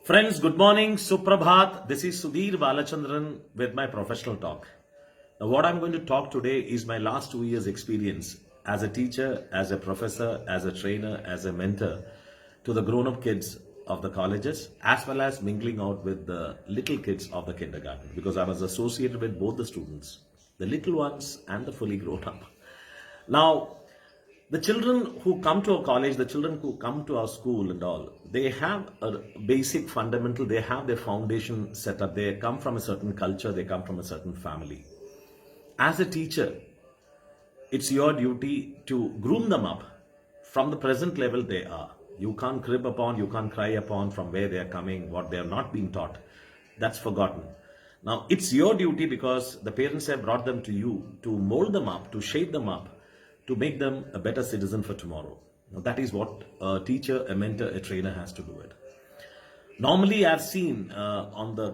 Friends, good morning, Suprabhat. This is Sudhir Balachandran with my professional talk. Now, what I'm going to talk today is my last 2 years' experience as a teacher, as a professor, as a trainer, as a mentor to the grown up kids of the colleges, as well as mingling out with the little kids of the kindergarten, because I was associated with both the students, the little ones and the fully grown up. Now, the children who come to our college, the children who come to our school and all, they have a basic fundamental, they have their foundation set up. They come from a certain culture, they come from a certain family. As a teacher, it's your duty to groom them up from the present level they are. You can't crib upon, you can't cry upon from where they are coming, what they have not been taught. That's forgotten. Now, it's your duty because the parents have brought them to you to mold them up, to shape them up, to make them a better citizen for tomorrow. Now, that is what a teacher, a mentor, a trainer has to do it. Normally, I've seen on the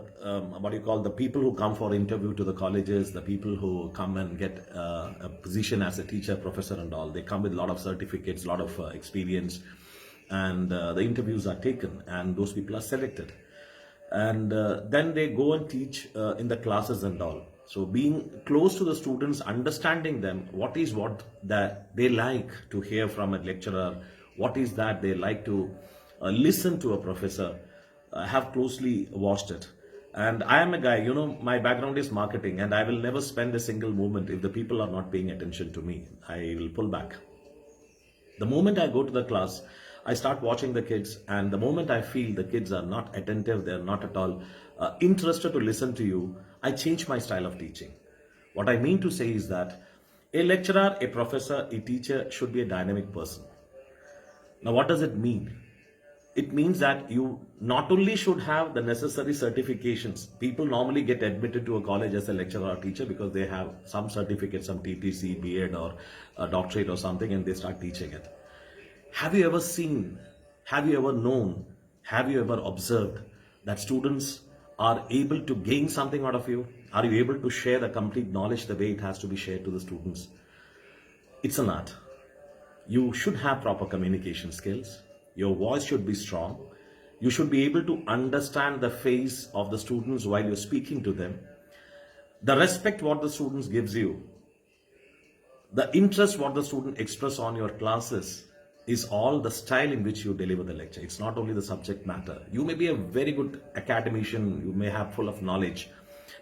what you call the people who come for interview to the colleges, the people who come and get a position as a teacher, professor, and all. They come with a lot of certificates, a lot of experience, and the interviews are taken, and those people are selected, and then they go and teach in the classes and all. So being close to the students, understanding them, what is what that they like to hear from a lecturer, what is that they like to listen to a professor. I have closely watched it. And I am a guy, my background is marketing, and I will never spend a single moment if the people are not paying attention to me. I will pull back. The moment I go to the class, I start watching the kids, and the moment I feel the kids are not attentive, they're not at all interested to listen to you, I change my style of teaching. What I mean to say is that a lecturer, a professor, a teacher should be a dynamic person. Now, what does it mean? It means that you not only should have the necessary certifications. People normally get admitted to a college as a lecturer or teacher because they have some certificate, some TTC, B.Ed or a doctorate or something, and they start teaching it. Have you ever seen, have you ever known, have you ever observed that students are able to gain something out of you? Are you able to share the complete knowledge the way it has to be shared to the students? It's an art. You should have proper communication skills. Your voice should be strong. You should be able to understand the face of the students while you're speaking to them. The respect what the students gives you, the interest what the student express on your classes is all the style in which you deliver the lecture. It's not only the subject matter. You may be a very good academician, you may have full of knowledge,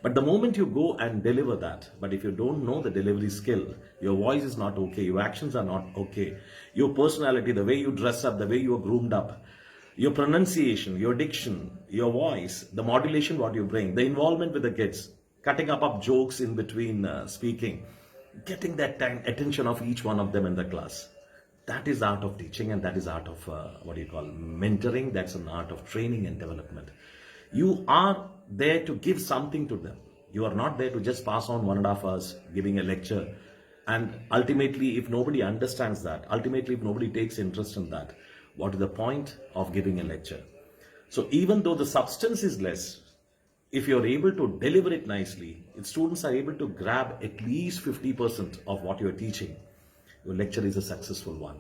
but the moment you go and deliver that, but if you don't know the delivery skill, your voice is not okay, your actions are not okay, your personality, the way you dress up, the way you are groomed up, your pronunciation, your diction, your voice, the modulation what you bring, the involvement with the kids, cutting up jokes in between speaking, getting that attention of each one of them in the class. That is art of teaching, and that is art of mentoring. That's an art of training and development. You are there to give something to them. You are not there to just pass on 1.5 hours giving a lecture. And ultimately, if nobody understands that, ultimately, if nobody takes interest in that, what is the point of giving a lecture? So even though the substance is less, if you're able to deliver it nicely, if students are able to grab at least 50% of what you're teaching, your lecture is a successful one.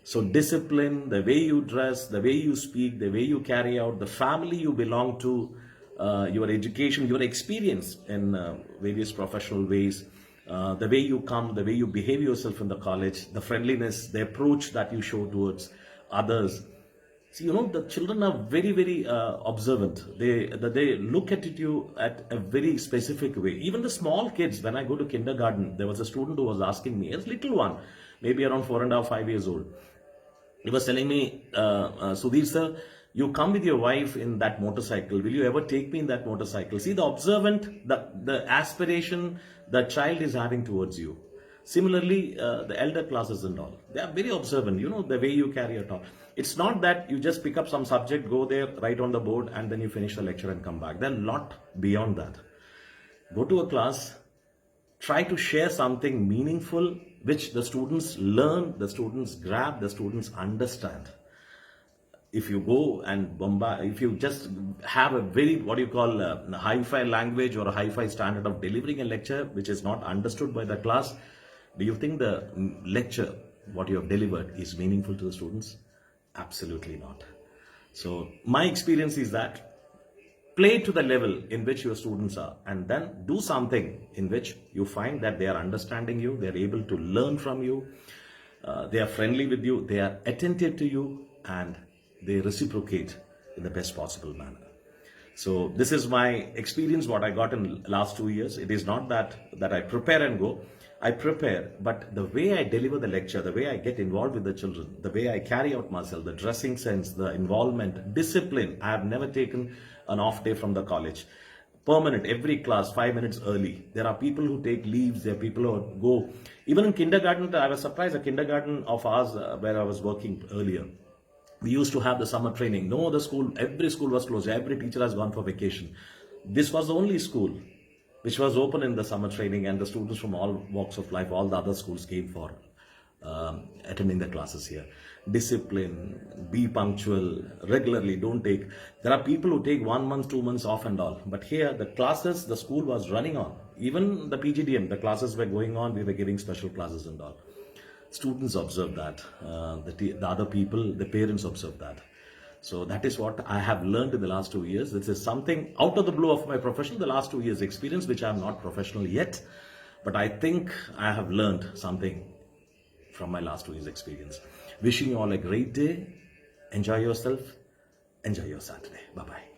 So discipline, the way you dress, the way you speak, the way you carry out, the family you belong to, your education, your experience in various professional ways, the way you come, the way you behave yourself in the college, the friendliness, the approach that you show towards others. See, the children are very, very observant. They look at you at a very specific way. Even the small kids, when I go to kindergarten, there was a student who was asking me, a little one, maybe around 4.5, 5 years old. He was telling me, Sudhir sir, you come with your wife in that motorcycle. Will you ever take me in that motorcycle? See, the observant, the aspiration the child is having towards you. Similarly, the elder classes and all, they are very observant, the way you carry your talk. It's not that you just pick up some subject, go there, write on the board, and then you finish the lecture and come back. They're not beyond that. Go to a class, try to share something meaningful, which the students learn, the students grab, the students understand. If you go and bombard, if you just have a very, hi-fi language or a hi-fi standard of delivering a lecture, which is not understood by the class, do you think the lecture, what you have delivered, is meaningful to the students? Absolutely not. So my experience is that play to the level in which your students are, and then do something in which you find that they are understanding you, they are able to learn from you, they are friendly with you, they are attentive to you, and they reciprocate in the best possible manner. So this is my experience, what I got in last 2 years. It is not that I prepare and go. I prepare, but the way I deliver the lecture, the way I get involved with the children, the way I carry out myself, the dressing sense, the involvement, discipline. I have never taken an off day from the college. Permanent, every class, 5 minutes early. There are people who take leaves, there are people who go. Even in kindergarten, I was surprised, a kindergarten of ours where I was working earlier. We used to have the summer training. No other school, every school was closed. Every teacher has gone for vacation. This was the only school which was open in the summer training, and the students from all walks of life, all the other schools came for attending the classes here. Discipline, be punctual regularly, don't take. There are people who take 1 month, 2 months off and all. But here, the classes, the school was running on. Even the PGDM, the classes were going on, we were giving special classes and all. Students observe that, the other people, the parents observe that. So that is what I have learned in the last 2 years. This is something out of the blue of my profession, the last 2 years experience, which I am not professional yet. But I think I have learned something from my last 2 years experience. Wishing you all a great day. Enjoy yourself. Enjoy your Saturday. Bye-bye.